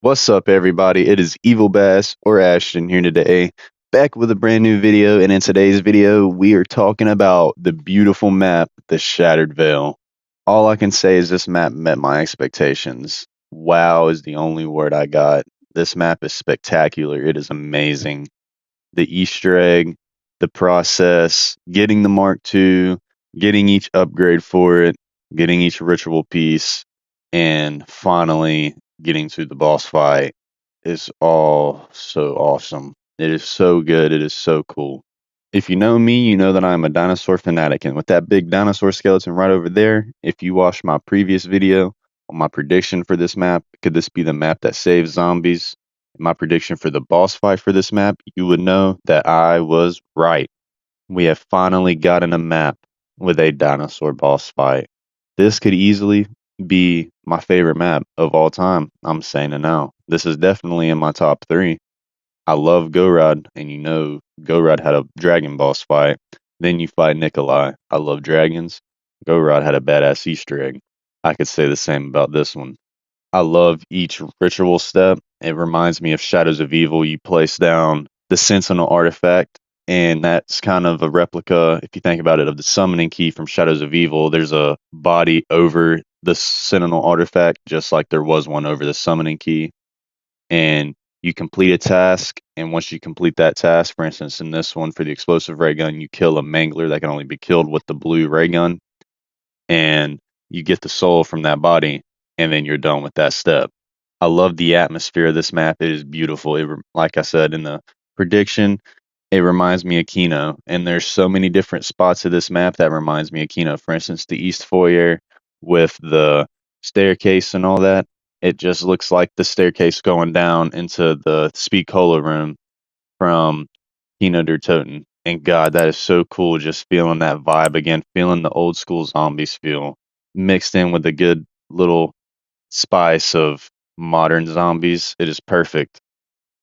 What's up, everybody? It is Evil Bass or Ashton here today, back with a brand new video. And in today's video, we are talking about the beautiful map, the Shattered Veil. All I can say is this map met my expectations. Wow is the only word I got. This map is spectacular. It is amazing. The Easter egg, the process, getting the Mark II, getting each upgrade for it, getting each ritual piece, and finally getting to the boss fight is all so awesome. It is so good. It is so cool. If you know me, you know that I'm a dinosaur fanatic. And with that big dinosaur skeleton right over there, if you watched my previous video on my prediction for this map, could this be the map that saves zombies? My prediction for the boss fight for this map, you would know that I was right. We have finally gotten a map with a dinosaur boss fight. This could easily be my favorite map of all time. I'm saying it now. This is definitely in my top three. I love Gorod, and you know Gorod had a dragon boss fight. Then you fight Nikolai. I love dragons. Gorod had a badass Easter egg. I could say the same about this one. I love each ritual step. It reminds me of Shadows of Evil. You place down the Sentinel artifact, and that's kind of a replica, if you think about it, of the summoning key from Shadows of Evil. There's a body over the Sentinel artifact, just like there was one over the summoning key. And you complete a task, and once you complete that task, for instance, in this one for the explosive ray gun, you kill a mangler that can only be killed with the blue ray gun, and you get the soul from that body, and then you're done with that step. I love the atmosphere of this map. It is beautiful. Like I said in the prediction, it reminds me of Kino, and there's so many different spots of this map that reminds me of Kino. For instance, the East Foyer with the staircase and all that. It just looks like the staircase going down into the Speed Cola room from Kino der Toten. And God, that is so cool just feeling that vibe again, feeling the old school zombies feel mixed in with a good little spice of modern zombies. It is perfect.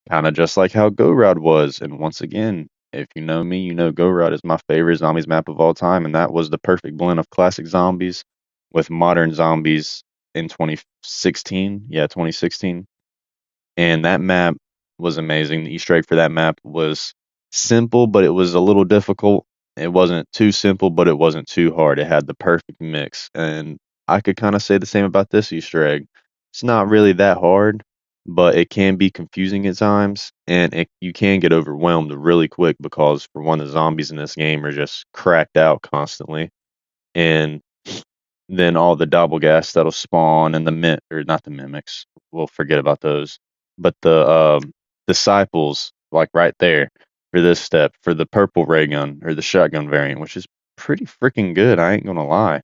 Kind of just like how Go Route was. And once again, if you know me, you know Go Route is my favorite zombies map of all time. And that was the perfect blend of classic zombies with modern zombies in 2016. Yeah, 2016. And that map was amazing. The Easter egg for that map was simple, but it was a little difficult. It wasn't too simple, but it wasn't too hard. It had the perfect mix. And I could kind of say the same about this Easter egg. It's not really that hard, but it can be confusing at times, and you can get overwhelmed really quick because, for one, the zombies in this game are just cracked out constantly. And then all the doppelgas that'll spawn and or not the mimics. We'll forget about those. But the disciples, like right there for this step, for the purple ray gun or the shotgun variant, which is pretty freaking good. I ain't gonna lie.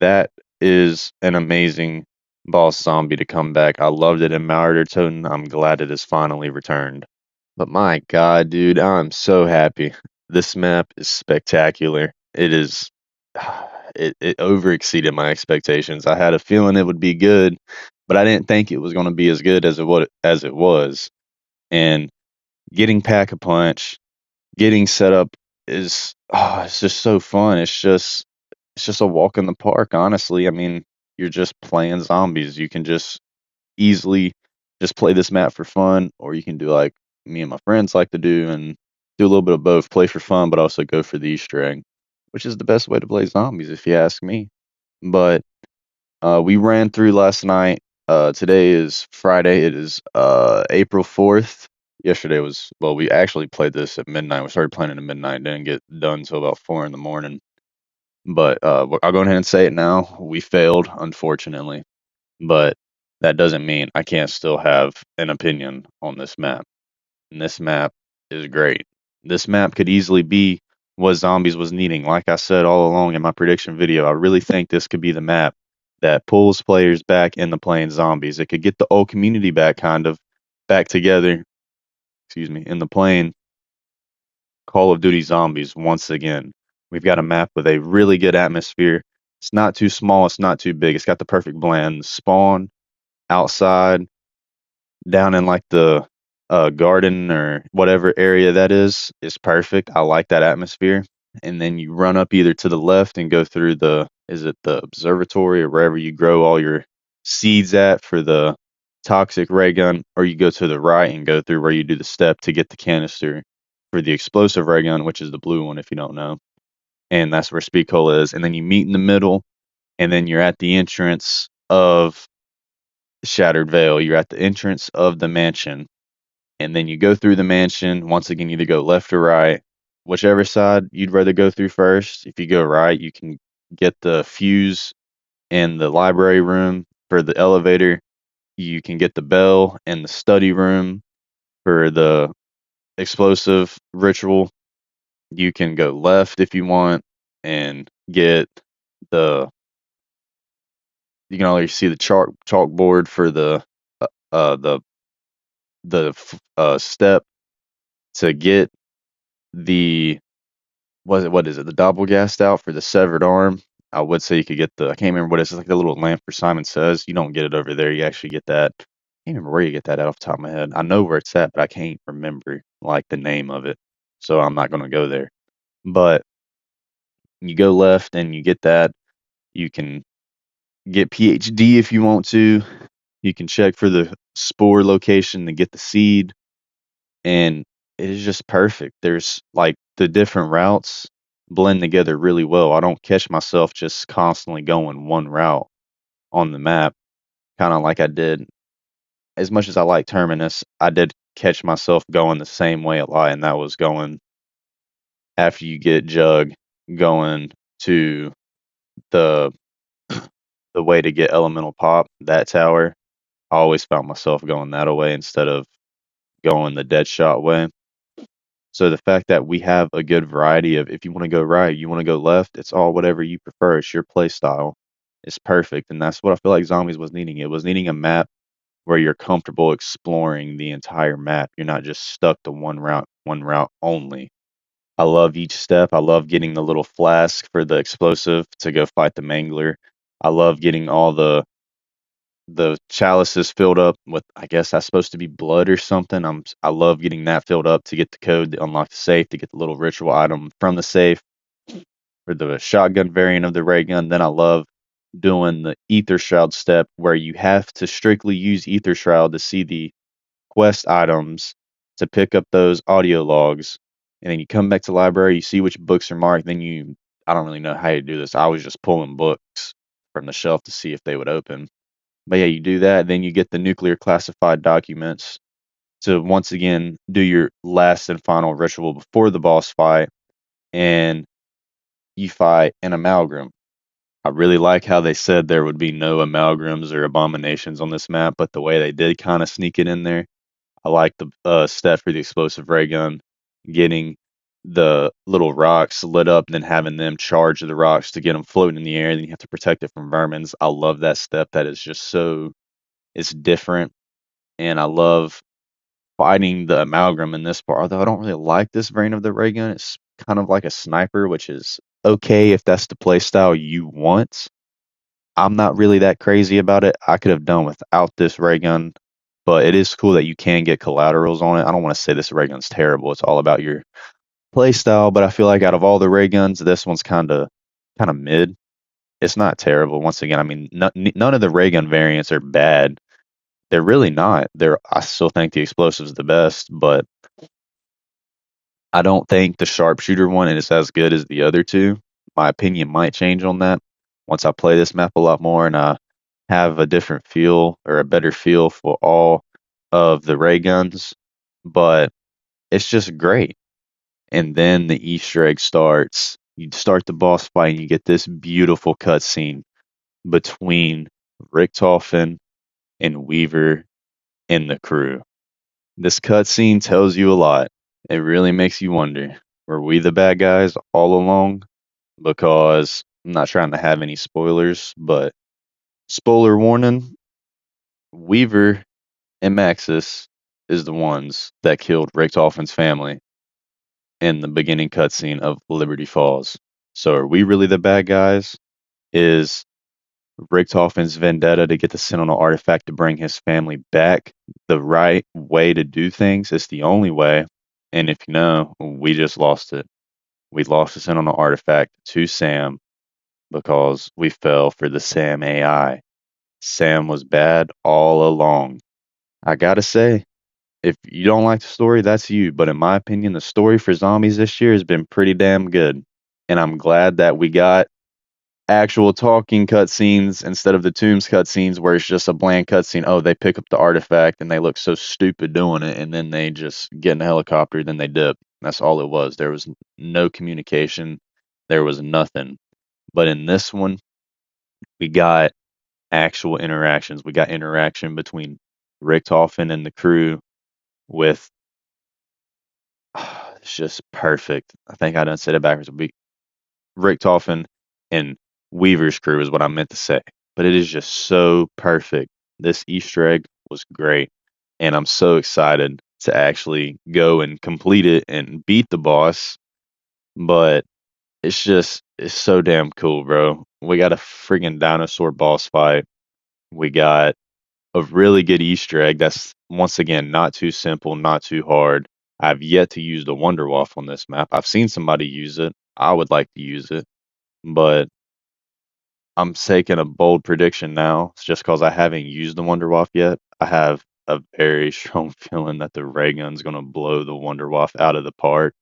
That is an amazing boss zombie to come back. I loved it in Mauer Toten. I'm glad it has finally returned. But my God, dude, I'm so happy. This map is spectacular. It is it over exceeded my expectations. I had a feeling it would be good, but I didn't think it was going to be as good as it was. And getting pack a punch, getting set up is it's just so fun. It's just a walk in the park, honestly. I mean, you're just playing zombies. You can just easily just play this map for fun, or you can do like me and my friends like to do and do a little bit of both, play for fun, but also go for the Easter egg, which is the best way to play zombies, if you ask me. But we ran through last night. Today is Friday. It is April 4th. Yesterday was, well, we actually played this at midnight. We started playing it at midnight, didn't get done until about 4 in the morning. But I'll go ahead and say it now. We failed, unfortunately. But that doesn't mean I can't still have an opinion on this map. And this map is great. This map could easily be what zombies was needing. Like I said all along in my prediction video, I really think this could be the map that pulls players back into playing zombies. It could get the old community back, kind of back together, excuse me, in the playing Call of Duty Zombies once again. We've got a map with a really good atmosphere. It's not too small, it's not too big. It's got the perfect blend. Spawn, outside, down in like the garden or whatever area that is perfect. I like that atmosphere. And then you run up either to the left and go through is it the observatory or wherever you grow all your seeds at for the toxic ray gun, or you go to the right and go through where you do the step to get the canister for the explosive ray gun, which is the blue one if you don't know. And that's where Speed Cola is. And then you meet in the middle, and then you're at the entrance of Shattered Veil. You're at the entrance of the mansion. And then you go through the mansion. Once again, you either go left or right, whichever side you'd rather go through first. If you go right, you can get the fuse in the library room for the elevator. You can get the bell in the study room for the explosive ritual. You can go left if you want and get the. You can already see the chalkboard for uh, uh, the step to get the what is it, the doppelgast out for the severed arm. I would say you could get the, I can't remember what it is. It's like the little lamp for Simon Says. You don't get it over there. You actually get that. I can't remember where you get that out off the top of my head. I know where it's at, but I can't remember like the name of it. So I'm not going to go there. But you go left and you get that. You can get PhD if you want to. You can check for the spore location to get the seed. And it is just perfect. There's like the different routes blend together really well. I don't catch myself just constantly going one route on the map, kind of like I did. As much as I like Terminus, I did catch myself going the same way a lot, and that was going after you get Jug, going to the the way to get Elemental Pop, that tower. I always found myself going that way instead of going the dead shot way. So the fact that we have a good variety of, if you want to go right, you want to go left, it's all whatever you prefer. It's your play style. It's perfect. And that's what I feel like Zombies was needing. It was needing a map where you're comfortable exploring the entire map. You're not just stuck to one route only. I love each step. I love getting the little flask for the explosive to go fight the Mangler. I love getting all the chalices filled up with, I guess that's supposed to be blood or something. I love getting that filled up to get the code to unlock the safe, to get the little ritual item from the safe for the shotgun variant of the ray gun. Then I love doing the ether shroud step where you have to strictly use ether shroud to see the quest items, to pick up those audio logs, and then you come back to the library, you see which books are marked, then you, I don't really know how you do this. I was just pulling books from the shelf to see if they would open. But yeah, you do that, then you get the nuclear classified documents to once again do your last and final ritual before the boss fight, and you fight an amalgam. I really like how they said there would be no amalgams or abominations on this map, but the way they did kind of sneak it in there. I like the step for the explosive ray gun, getting the little rocks lit up and then having them charge the rocks to get them floating in the air. Then you have to protect it from vermins. I love that step. That is just so, it's different. And I love fighting the amalgam in this part. Although I don't really like this variant of the ray gun. It's kind of like a sniper, which is okay if that's the play style you want. I'm not really that crazy about it. I could have done without this ray gun, but it is cool that you can get collaterals on it. I don't want to say this ray gun's terrible. It's all about your play style, but I feel like out of all the ray guns, this one's kind of mid. It's not terrible. Once again, I mean, none of the ray gun variants are bad. They're really not. I still think the explosive's the best, but I don't think the sharpshooter one is as good as the other two. My opinion might change on that once I play this map a lot more and I have a different feel or a better feel for all of the ray guns. But it's just great. And then the Easter egg starts. You start the boss fight and you get this beautiful cutscene between Richtofen and Weaver and the crew. This cutscene tells you a lot. It really makes you wonder, were we the bad guys all along? Because I'm not trying to have any spoilers, but spoiler warning, Weaver and Maxis is the ones that killed Richtofen's family in the beginning cutscene of Liberty Falls. So are we really the bad guys? Is Richtofen's vendetta to get the Sentinel artifact to bring his family back the right way to do things? It's the only way. And if you know, we just lost it. We lost the Sentinel artifact to Sam because we fell for the Sam AI. Sam was bad all along. I gotta say, if you don't like the story, that's you. But in my opinion, the story for zombies this year has been pretty damn good. And I'm glad that we got actual talking cutscenes instead of the Tombs cutscenes where it's just a bland cutscene. Oh, they pick up the artifact and they look so stupid doing it, and then they just get in a helicopter, then they dip. That's all it was. There was no communication. There was nothing. But in this one, we got actual interactions. We got interaction between Richtofen and the crew with it's just perfect. I think I done said it backwards. Richtofen and Weaver's crew is what I meant to say. But it is just so perfect. This Easter egg was great. And I'm so excited to actually go and complete it and beat the boss. But it's so damn cool, bro. We got a friggin' dinosaur boss fight. We got a really good Easter egg that's once again not too simple, not too hard. I've yet to use the Wonder Waff on this map. I've seen somebody use it. I would like to use it, but I'm taking a bold prediction now. It's just because I haven't used the Wonder Waff yet. I have a very strong feeling that the ray gun's gonna blow the Wonder Waff out of the park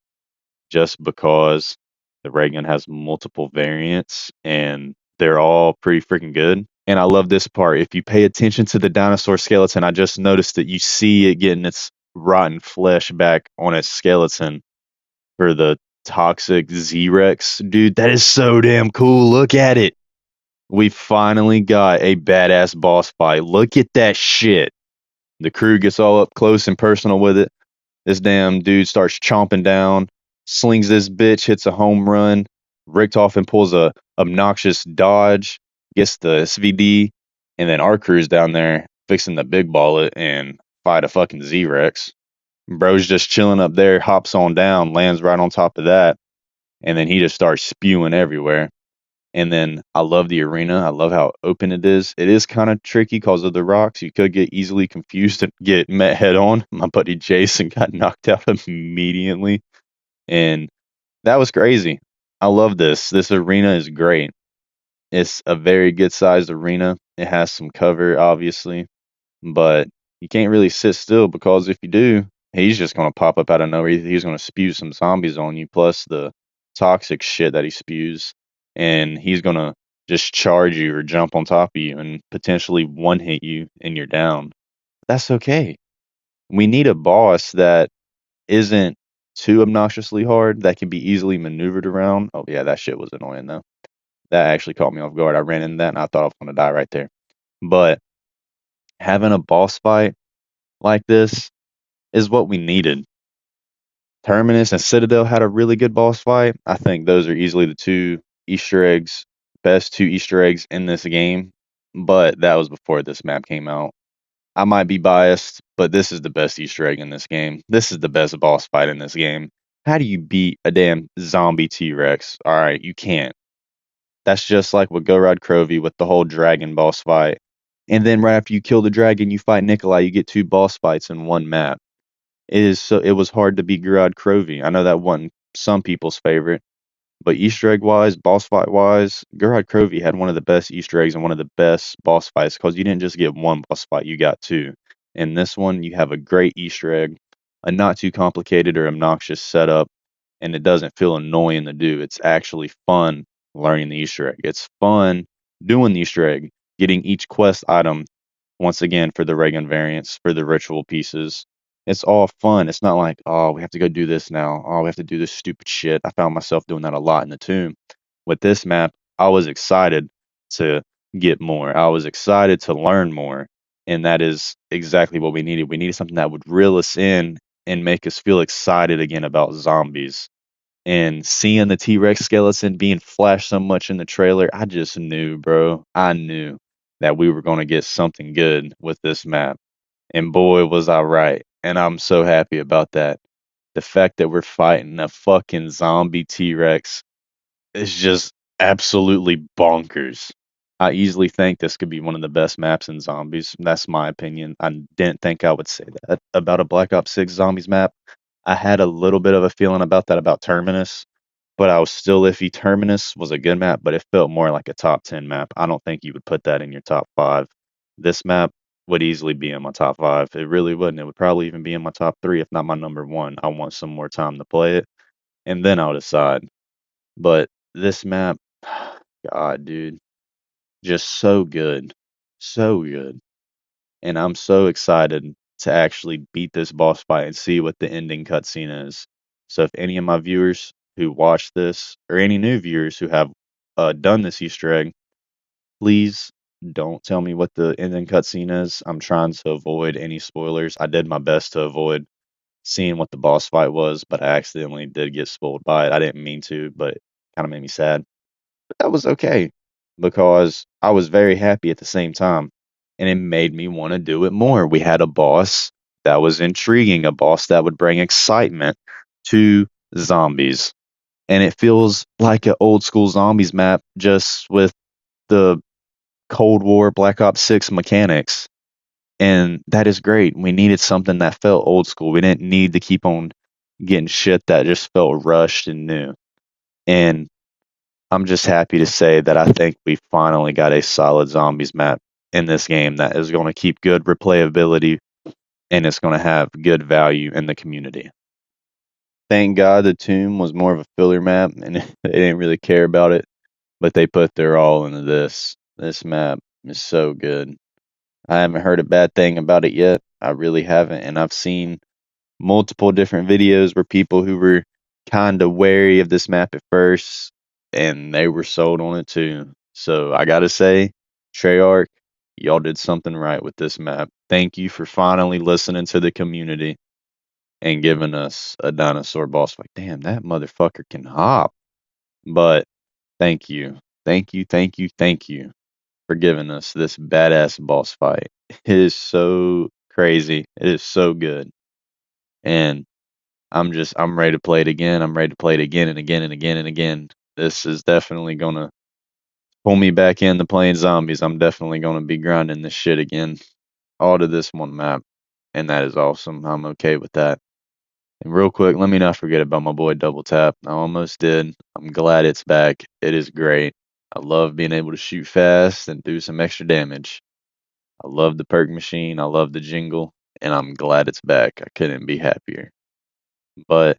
just because the ray gun has multiple variants and they're all pretty freaking good. And I love this part. If you pay attention to the dinosaur skeleton, I just noticed that you see it getting its rotten flesh back on its skeleton for the toxic Z-Rex. Dude, that is so damn cool. Look at it. We finally got a badass boss fight. Look at that shit. The crew gets all up close and personal with it. This damn dude starts chomping down, slings this bitch, hits a home run. Richtofen pulls a obnoxious dodge, gets the SVD, and then our crew's down there fixing the big ball it and fight a fucking Z-Rex. Bro's just chilling up there, hops on down, lands right on top of that, and then he just starts spewing everywhere. And then I love the arena. I love how open it is. It is kind of tricky because of the rocks. You could get easily confused and get met head on. My buddy Jason got knocked out immediately. And that was crazy. I love this. This arena is great. It's a very good sized arena. It has some cover, obviously, but you can't really sit still because if you do, he's just going to pop up out of nowhere. He's going to spew some zombies on you, plus the toxic shit that he spews, and he's going to just charge you or jump on top of you and potentially one hit you and you're down. That's okay. We need a boss that isn't too obnoxiously hard that can be easily maneuvered around. Oh yeah, that shit was annoying though. That actually caught me off guard. I ran into that and I thought I was going to die right there. But having a boss fight like this is what we needed. Terminus and Citadel had a really good boss fight. I think those are easily the two Easter eggs, best two Easter eggs in this game. But that was before this map came out. I might be biased, but this is the best Easter egg in this game. This is the best boss fight in this game. How do you beat a damn zombie T Rex? Alright, you can't. That's just like with Go Ride Crovey with the whole dragon boss fight. And then right after you kill the dragon, you fight Nikolai, you get two boss fights in one map. It was hard to beat Gerard Crovey. I know that wasn't some people's favorite, but Easter egg wise, boss fight wise, Gerard Crovey had one of the best Easter eggs and one of the best boss fights because you didn't just get one boss fight, you got two. In this one, you have a great Easter egg, a not too complicated or obnoxious setup, and it doesn't feel annoying to do. It's actually fun learning the Easter egg. It's fun doing the Easter egg, getting each quest item once again for the Reagan variants, for the ritual pieces. It's all fun. It's not like, oh, we have to go do this now. Oh, we have to do this stupid shit. I found myself doing that a lot in the tomb. With this map, I was excited to get more. I was excited to learn more. And that is exactly what we needed. We needed something that would reel us in and make us feel excited again about zombies. And seeing the T Rex skeleton being flashed so much in the trailer, I just knew, bro. I knew that we were going to get something good with this map. And boy, was I right. And I'm so happy about that. The fact that we're fighting a fucking zombie T Rex is just absolutely bonkers. I easily think this could be one of the best maps in zombies. That's my opinion. I didn't think I would say that about a Black Ops 6 zombies map. I had a little bit of a feeling about that about Terminus, but I was still iffy. Terminus was a good map, but it felt more like a top 10 map. I don't think you would put that in your top 5. This map would easily be in my top 5. It really wouldn't. It would probably even be in my top 3, if not my number 1. I want some more time to play it, and then I'll decide. But this map, God, dude, just so good. So good. And I'm so excited to actually beat this boss fight and see what the ending cutscene is. So if any of my viewers who watch this, or any new viewers who have done this Easter egg, please don't tell me what the ending cutscene is. I'm trying to avoid any spoilers. I did my best to avoid seeing what the boss fight was, but I accidentally did get spoiled by it. I didn't mean to, but it kind of made me sad. But that was okay because I was very happy at the same time, and it made me want to do it more. We had a boss that was intriguing, a boss that would bring excitement to zombies. And it feels like an old school zombies map just with the Cold War Black Ops 6 mechanics. And that is great. We needed something that felt old school. We didn't need to keep on getting shit that just felt rushed and new. And I'm just happy to say that I think we finally got a solid zombies map in this game that is going to keep good replayability and it's going to have good value in the community. Thank God the tomb was more of a filler map and they didn't really care about it, but they put their all into this. This map is so good. I haven't heard a bad thing about it yet. I really haven't, and I've seen multiple different videos where people who were kind of wary of this map at first, and they were sold on it too. So I gotta say, Treyarch, y'all did something right with this map. Thank you for finally listening to the community and giving us a dinosaur boss fight. Damn, that motherfucker can hop. But thank you, thank you, thank you, thank you for giving us this badass boss fight. It is so crazy. It is so good. And I'm ready to play it again. I'm ready to play it again and again and again and again. This is definitely gonna pull me back into playing zombies. I'm definitely gonna be grinding this shit again. All to this one map. And that is awesome. I'm okay with that. And real quick, let me not forget about my boy Double Tap. I almost did. I'm glad it's back. It is great. I love being able to shoot fast and do some extra damage. I love the perk machine. I love the jingle. And I'm glad it's back. I couldn't be happier. But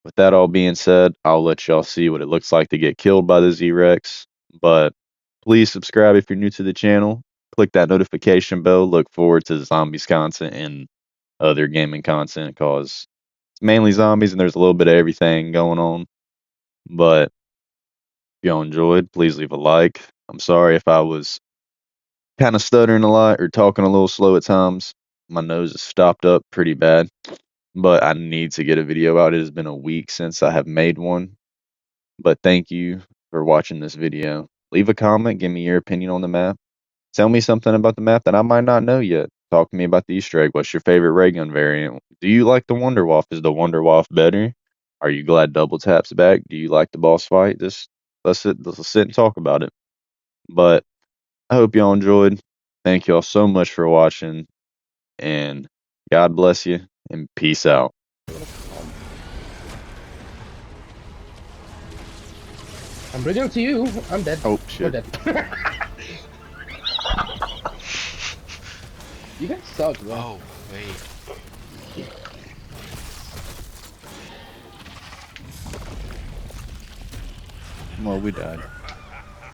with that all being said, I'll let y'all see what it looks like to get killed by the Z-Rex. But please subscribe if you're new to the channel. Click that notification bell. Look forward to zombies content and other gaming content because it's mainly zombies and there's a little bit of everything going on. But if y'all enjoyed, please leave a like. I'm sorry if I was kind of stuttering a lot or talking a little slow at times. My nose is stopped up pretty bad, but I need to get a video out. It has been a week since I have made one. But thank you for watching this video. Leave a comment, give me your opinion on the map. Tell me something about the map that I might not know yet. Talk to me about the Easter egg. What's your favorite ray gun variant? Do you like the Wonder Waff? Is the Wonder Waff better? Are you glad Double Tap's back? Do you like the boss fight? Just let's sit and talk about it. But I hope y'all enjoyed. Thank y'all so much for watching, and God bless you, and peace out. I'm bringing them to you. I'm dead. Oh, We're shit. dead. You guys suck, bro. Oh, wait. Well, we died.